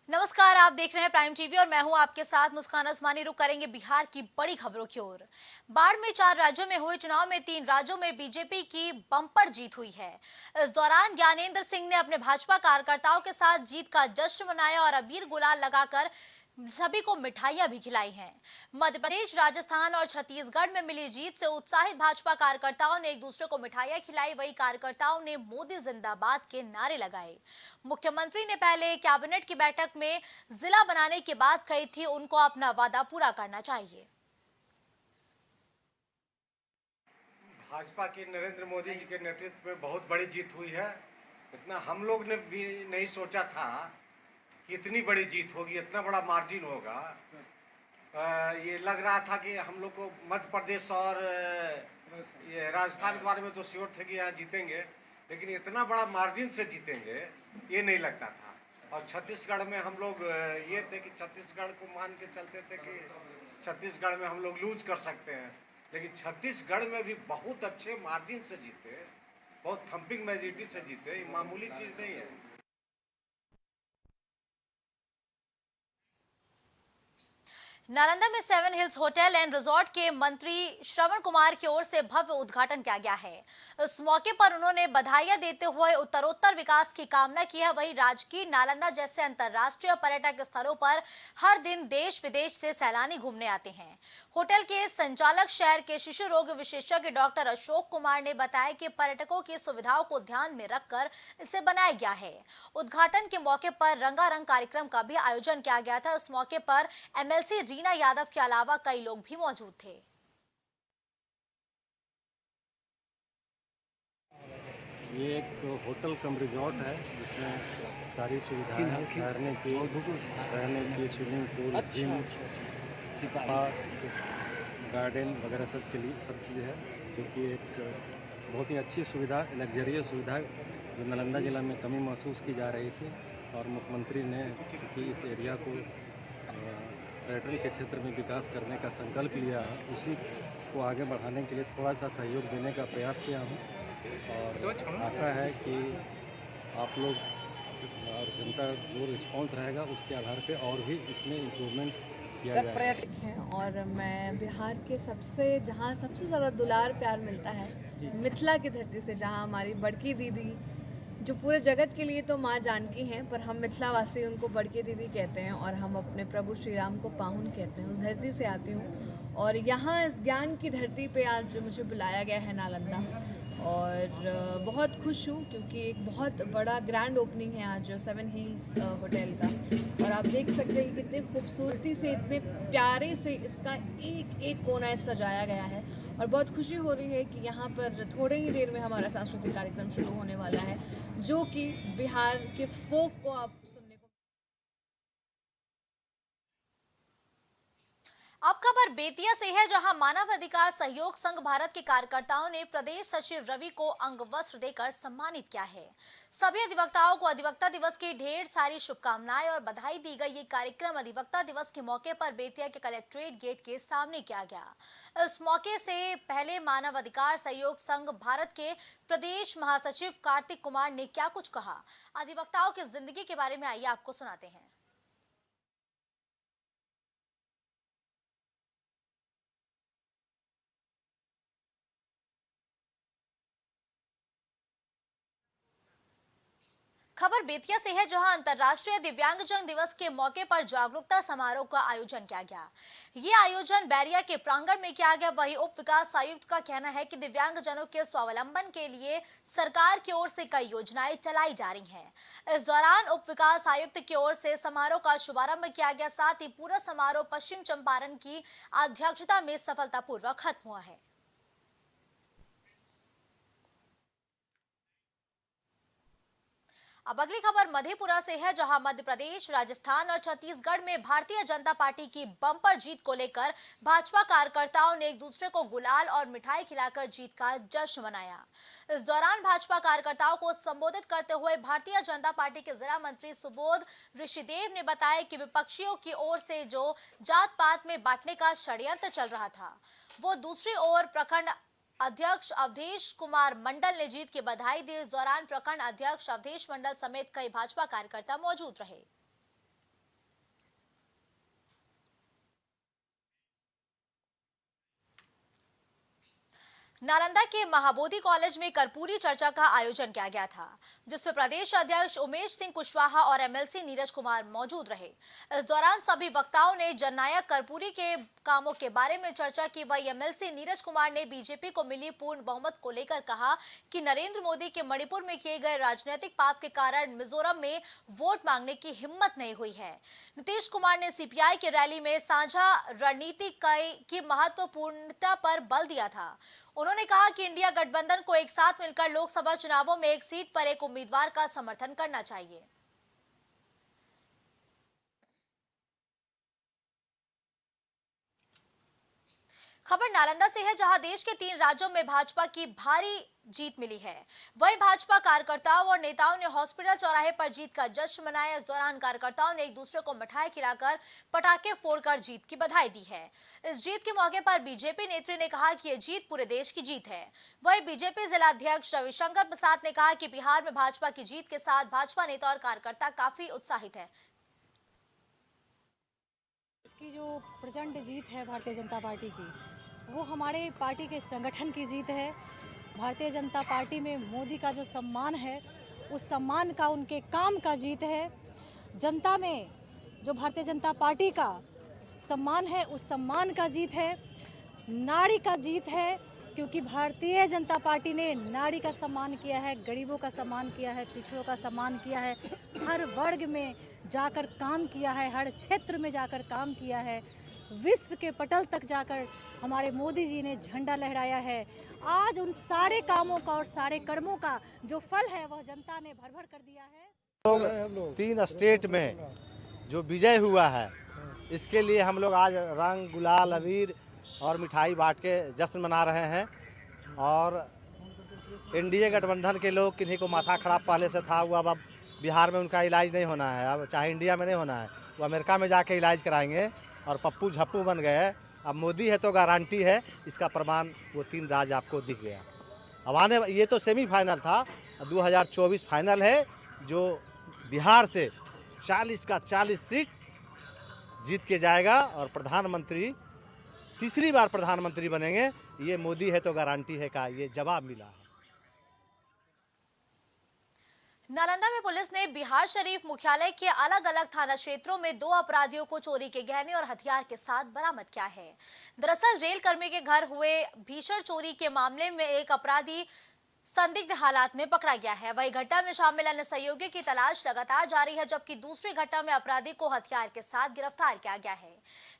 नमस्कार, आप देख रहे हैं प्राइम टीवी और मैं हूं आपके साथ मुस्कान उस्मानी। रुक करेंगे बिहार की बड़ी खबरों की ओर। बाढ़ में 4 राज्यों में हुए चुनाव में 3 राज्यों में बीजेपी की बम्पर जीत हुई है। इस दौरान ज्ञानेंद्र सिंह ने अपने भाजपा कार्यकर्ताओं के साथ जीत का जश्न मनाया और अबीर गुलाल लगाकर सभी को मिठाइयां भी खिलाई हैं। मध्य प्रदेश, राजस्थान और छत्तीसगढ़ में मिली जीत से उत्साहित भाजपा कार्यकर्ताओं ने एक दूसरे को मिठाइयां खिलाई। वहीं कार्यकर्ताओं ने मोदी जिंदाबाद के नारे लगाए। मुख्यमंत्री ने पहले कैबिनेट की बैठक में जिला बनाने की बात कही थी, उनको अपना वादा पूरा करना चाहिए। भाजपा की नरेंद्र मोदी जी के नेतृत्व में बहुत बड़ी जीत हुई है। इतना हम लोग ने भी नहीं सोचा था कि इतनी बड़ी जीत होगी, इतना बड़ा मार्जिन होगा। ये लग रहा था कि हम लोग को मध्य प्रदेश और ये राजस्थान के बारे में तो श्योर थे कि यहाँ जीतेंगे, लेकिन इतना बड़ा मार्जिन से जीतेंगे ये नहीं लगता था। और छत्तीसगढ़ में हम लोग ये थे कि छत्तीसगढ़ को मान के चलते थे कि छत्तीसगढ़ में हम लोग लूज कर सकते हैं, लेकिन छत्तीसगढ़ में भी बहुत अच्छे मार्जिन से जीते, बहुत थम्पिंग मेजॉरिटी से जीते। ये मामूली चीज़ नहीं है। नालंदा में 7 हिल्स होटल एंड रिजॉर्ट के मंत्री श्रवण कुमार की ओर से भव्य उद्घाटन किया गया है। इस मौके पर उन्होंने बधाइयां देते हुए उत्तरोत्तर विकास की कामना की है। वहीं राजगीर, नालंदा जैसे अंतर्राष्ट्रीय पर्यटक स्थलों पर हर दिन देश विदेश से सैलानी घूमने आते हैं। होटल के संचालक, शहर के शिशु रोग विशेषज्ञ डॉक्टर अशोक कुमार ने बताया कि पर्यटकों की सुविधाओं को ध्यान में रखकर इसे बनाया गया है। उद्घाटन के मौके पर रंगारंग कार्यक्रम का भी आयोजन किया गया था। इस मौके पर एमएलसी रीना यादव के अलावा कई लोग भी मौजूद थे। ये एक होटल कम रिजॉर्ट है जिसमें सारी सुविधाएं हैं, ठहरने की swimming pool, gym, spa, garden वगैरह सब के लिए सब चीज़ें है, जो कि एक बहुत ही अच्छी सुविधा, लग्जरियस सुविधा जो नालंदा जिला में कमी महसूस की जा रही थी। और मुख्यमंत्री ने क्योंकि इस एरिया को पर्यटन के क्षेत्र में विकास करने का संकल्प लिया, उसी को आगे बढ़ाने के लिए थोड़ा सा सहयोग देने का प्रयास किया हूँ। और आशा है कि आप लोग और जनता जो रिस्पांस रहेगा उसके आधार पे और भी इसमें इम्प्रूवमेंट किया जाएगा। और मैं बिहार के जहाँ सबसे ज़्यादा दुलार प्यार मिलता है, मिथिला की धरती से, जहाँ हमारी बड़की दीदी, जो पूरे जगत के लिए तो माँ जानकी हैं, पर हम मिथिलावासी उनको बड़की दीदी कहते हैं और हम अपने प्रभु श्री राम को पाहुन कहते हैं। उस धरती से आती हूँ और यहाँ इस ज्ञान की धरती पे आज मुझे बुलाया गया है नालंदा, और बहुत खुश हूँ क्योंकि एक बहुत बड़ा ग्रैंड ओपनिंग है आज 7 हिल्स होटल का। और आप देख सकते हैं कि कितनी खूबसूरती से, इतने प्यारे से इसका एक एक कोना सजाया गया है। और बहुत खुशी हो रही है कि यहाँ पर थोड़े ही देर में हमारा सांस्कृतिक कार्यक्रम शुरू होने वाला है, जो कि बिहार के फोक को आप सुनने को। अब खबर बेतिया से है, जहां मानव अधिकार सहयोग संघ भारत के कार्यकर्ताओं ने प्रदेश सचिव रवि को अंग वस्त्र देकर सम्मानित किया है। सभी अधिवक्ताओं को अधिवक्ता दिवस की ढेर सारी शुभकामनाएं और बधाई दी गई। ये कार्यक्रम अधिवक्ता दिवस के मौके पर बेतिया के कलेक्ट्रेट गेट के सामने किया गया। इस मौके से पहले मानव अधिकार सहयोग संघ भारत के प्रदेश महासचिव कार्तिक कुमार ने क्या कुछ कहा, अधिवक्ताओं की जिंदगी के बारे में आइए आपको सुनाते हैं। खबर बेतिया से है, जहां अंतर्राष्ट्रीय दिव्यांगजन दिवस के मौके पर जागरूकता समारोह का आयोजन किया गया। ये आयोजन बैरिया के प्रांगण में किया गया। वहीं उप विकास आयुक्त का कहना है कि दिव्यांगजनों के स्वावलंबन के लिए सरकार की ओर से कई योजनाएं चलाई जा रही हैं। इस दौरान उप विकास आयुक्त की ओर से समारोह का शुभारंभ किया गया। साथ ही पूरा समारोह पश्चिम चंपारण की अध्यक्षता में सफलतापूर्वक खत्म हुआ है। अब अगली खबर मधेपुरा से है, जहां मध्य प्रदेश, राजस्थान और छत्तीसगढ़ में भारतीय जनता पार्टी की बम्पर जीत को लेकर भाजपा कार्यकर्ताओं ने एक दूसरे को गुलाल और मिठाई खिलाकर जीत का जश्न मनाया। इस दौरान भाजपा कार्यकर्ताओं को संबोधित करते हुए भारतीय जनता पार्टी के जिला मंत्री सुबोध ऋषिदेव ने बताया कि विपक्षियों की ओर से जो जात पात में बांटने का षड्यंत्र चल रहा था, वो दूसरी ओर प्रखंड अध्यक्ष अवधेश कुमार मंडल ने जीत की बधाई दी। इस दौरान प्रखंड अध्यक्ष अवधेश मंडल समेत कई भाजपा कार्यकर्ता मौजूद रहे। नालंदा के महाबोधि कॉलेज में कर्पूरी चर्चा का आयोजन किया गया था, जिसमें प्रदेश अध्यक्ष उमेश सिंह कुशवाहा और एमएलसी नीरज कुमार मौजूद रहे। इस दौरान सभी वक्ताओं ने जननायक कर्पूरी के कामों के बारे में चर्चा की। वहीं एमएलसी नीरज कुमार ने बीजेपी को मिली पूर्ण बहुमत को लेकर कहा कि नरेंद्र मोदी के मणिपुर में किए गए राजनीतिक पाप के कारण मिजोरम में वोट मांगने की हिम्मत नहीं हुई है। नीतीश कुमार ने सीपीआई की रैली में साझा रणनीति की महत्वपूर्णता पर बल दिया था। उन्होंने कहा कि इंडिया गठबंधन को एक साथ मिलकर लोकसभा चुनावों में एक सीट पर एक उम्मीदवार का समर्थन करना चाहिए। खबर नालंदा से है, जहां देश के 3 राज्यों में भाजपा की भारी जीत मिली है। वहीं भाजपा कार्यकर्ताओं और नेताओं ने हॉस्पिटल चौराहे पर जीत का जश्न मनाया। इस दौरान कार्यकर्ताओं ने एक दूसरे को मिठाई खिलाकर पटाखे फोड़कर जीत की बधाई दी है। इस जीत के मौके पर बीजेपी नेत्री ने कहा कि यह जीत पूरे देश की जीत है। वहीं बीजेपी जिला अध्यक्ष रविशंकर प्रसाद ने कहा कि बिहार में भाजपा की जीत के साथ भाजपा नेता और कार्यकर्ता काफी उत्साहित है। इसकी जो प्रचंड जीत है भारतीय जनता पार्टी की, वो हमारे पार्टी के संगठन की जीत है। भारतीय जनता पार्टी में मोदी का जो सम्मान है, उस सम्मान का, उनके काम का जीत है। जनता में जो भारतीय जनता पार्टी का सम्मान है, उस सम्मान का जीत है। नारी का जीत है, क्योंकि भारतीय जनता पार्टी ने नारी का सम्मान किया है, गरीबों का सम्मान किया है, पिछड़ों का सम्मान किया है, हर वर्ग में जाकर काम किया है, हर क्षेत्र में जाकर काम किया है, विश्व के पटल तक जाकर हमारे मोदी जी ने झंडा लहराया है। आज उन सारे कामों का और सारे कर्मों का जो फल है, वह जनता ने भर भर कर दिया है। 3 स्टेट में जो विजय हुआ है, इसके लिए हम लोग आज रंग, गुलाल, अबीर और मिठाई बांट के जश्न मना रहे हैं। और एनडीए गठबंधन के लोग, किन्हीं को माथा खराब पहले से था, वो अब बिहार में उनका इलाज नहीं होना है, अब चाहे इंडिया में नहीं होना है, वो अमेरिका में जाके इलाज कराएंगे और पप्पू झप्पू बन गए। अब मोदी है तो गारंटी है, इसका प्रमाण वो 3 राज्य आपको दिख गया। अब आने, ये तो सेमीफाइनल था, 2024 फाइनल है, जो बिहार से 40 का 40 सीट जीत के जाएगा और प्रधानमंत्री, तीसरी बार प्रधानमंत्री बनेंगे। ये मोदी है तो गारंटी है का ये जवाब मिला है। नालंदा में पुलिस ने बिहार शरीफ मुख्यालय के अलग अलग थाना क्षेत्रों में 2 अपराधियों को चोरी के गहने और हथियार के साथ बरामद किया है। दरअसल रेल कर्मी के घर हुए भीषण चोरी के मामले में एक अपराधी संदिग्ध हालात में पकड़ा गया है। वही घटना में शामिल अन्य सहयोगियों की तलाश लगातार जारी है, जबकि दूसरी घटना में अपराधी को हथियार के साथ गिरफ्तार किया गया है।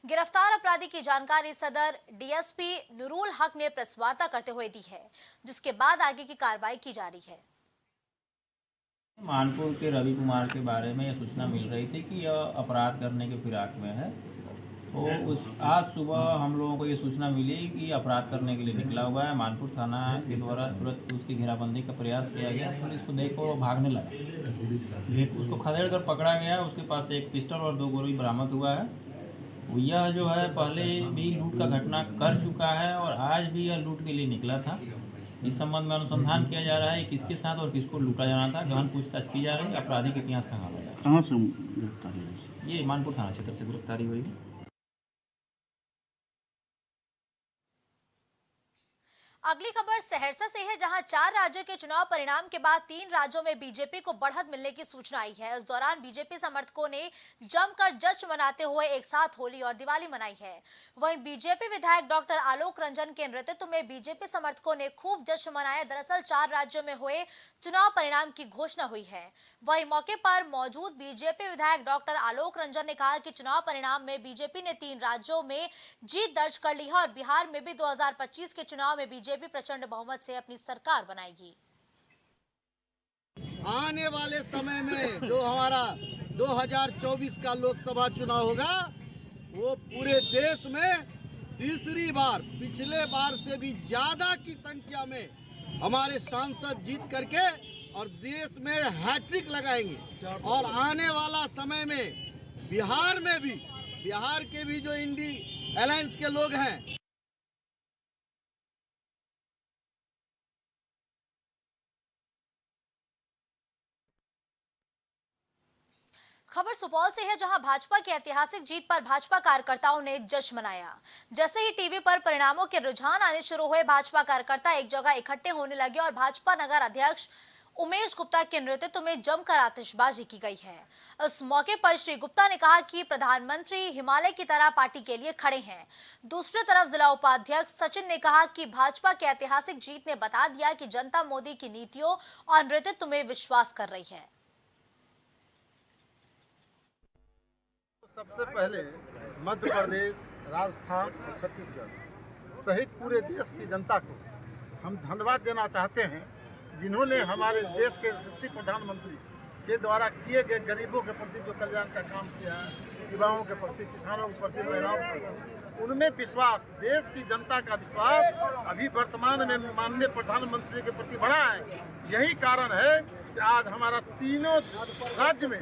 गिरफ्तार अपराधी की जानकारी सदर डीएसपी नुरुल हक ने प्रेस वार्ता करते हुए दी है, जिसके बाद आगे की कार्रवाई की जा रही है। मानपुर के रवि कुमार के बारे में यह सूचना मिल रही थी कि यह अपराध करने के फिराक में है। तो आज सुबह हम लोगों को ये सूचना मिली कि अपराध करने के लिए निकला हुआ है। मानपुर थाना के द्वारा तुरंत उसकी घेराबंदी का प्रयास किया गया। पुलिस को देखो वो भागने लगा, उसको खदेड़ कर पकड़ा गया। उसके पास एक पिस्टल और 2 गोली बरामद हुआ है। यह जो है पहले भी लूट का घटना कर चुका है और आज भी यह लूट के लिए निकला था। इस संबंध में अनुसंधान किया जा रहा है, किसके साथ और किसको लूटा जाना था। गहन पूछताछ की जा रही है। अपराधी के इतिहास खंगाला जा रहा है। कहाँ से गिरफ्तारी हुई? ये मानपुर थाना क्षेत्र से गिरफ्तारी हुई है। अगली खबर सहरसा से है, जहां 4 राज्यों के चुनाव परिणाम के बाद 3 राज्यों में बीजेपी को बढ़त मिलने की सूचना आई है। इस दौरान बीजेपी समर्थकों ने जमकर जश्न मनाते हुए एक साथ होली और दिवाली मनाई है। वहीं बीजेपी विधायक डॉक्टर आलोक रंजन के नेतृत्व में बीजेपी समर्थकों ने खूब जश्न मनाया। दरअसल 4 राज्यों में हुए चुनाव परिणाम की घोषणा हुई है। वहीं मौके पर मौजूद बीजेपी विधायक डॉक्टर आलोक रंजन ने कहा कि चुनाव परिणाम में बीजेपी ने 3 राज्यों में जीत दर्ज कर ली है और बिहार में भी 2025 के चुनाव में बीजेपी प्रचंड बहुमत से अपनी सरकार बनाएगी। आने वाले समय में जो हमारा 2024 का लोकसभा चुनाव होगा, वो पूरे देश में तीसरी बार, पिछले बार से भी ज्यादा की संख्या में हमारे सांसद जीत करके और देश में हैट्रिक लगाएंगे। और आने वाला समय में बिहार में भी, बिहार के भी जो इंडी अलायंस के लोग हैं, खबर सुपौल से है, जहां भाजपा की ऐतिहासिक जीत पर भाजपा कार्यकर्ताओं ने जश्न मनाया। जैसे ही टीवी पर परिणामों के रुझान आने शुरू हुए, भाजपा कार्यकर्ता एक जगह इकट्ठे होने लगे और भाजपा नगर अध्यक्ष उमेश गुप्ता के नेतृत्व में जमकर आतिशबाजी की गई है। इस मौके पर श्री गुप्ता ने कहा कि प्रधानमंत्री हिमालय की तरह पार्टी के लिए खड़े हैं। दूसरी तरफ जिला उपाध्यक्ष सचिन ने कहा कि भाजपा की ऐतिहासिक जीत ने बता दिया कि जनता मोदी की नीतियों और नेतृत्व में विश्वास कर रही है। सबसे पहले मध्य प्रदेश, राजस्थान और छत्तीसगढ़ सहित पूरे देश की जनता को हम धन्यवाद देना चाहते हैं, जिन्होंने हमारे देश के यशस्वी प्रधानमंत्री के द्वारा किए गए गरीबों के प्रति जो कल्याण का काम किया है, युवाओं के प्रति, किसानों के प्रति, महिलाओं के प्रति, उनमें विश्वास, देश की जनता का विश्वास अभी वर्तमान में माननीय प्रधानमंत्री के प्रति बढ़ा है। यही कारण है कि आज हमारा तीनों राज्य में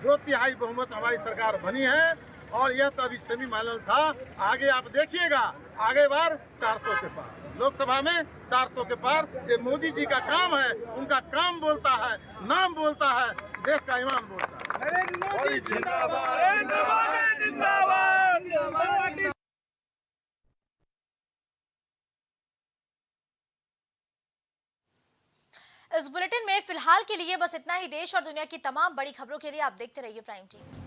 2/3 बहुमत हमारी सरकार बनी है और यह तो अभी सेमीफाइनल था। आगे आप देखिएगा, आगे बार 400 के पार, लोकसभा में 400 के पार। ये मोदी जी का काम है, उनका काम बोलता है, नाम बोलता है, देश का ईमान बोलता है। नरेंद्र मोदी जिंदाबाद, जिंदाबाद, जिंदाबाद। इस बुलेटिन में फिलहाल के लिए बस इतना ही। देश और दुनिया की तमाम बड़ी खबरों के लिए आप देखते रहिए प्राइम टीवी।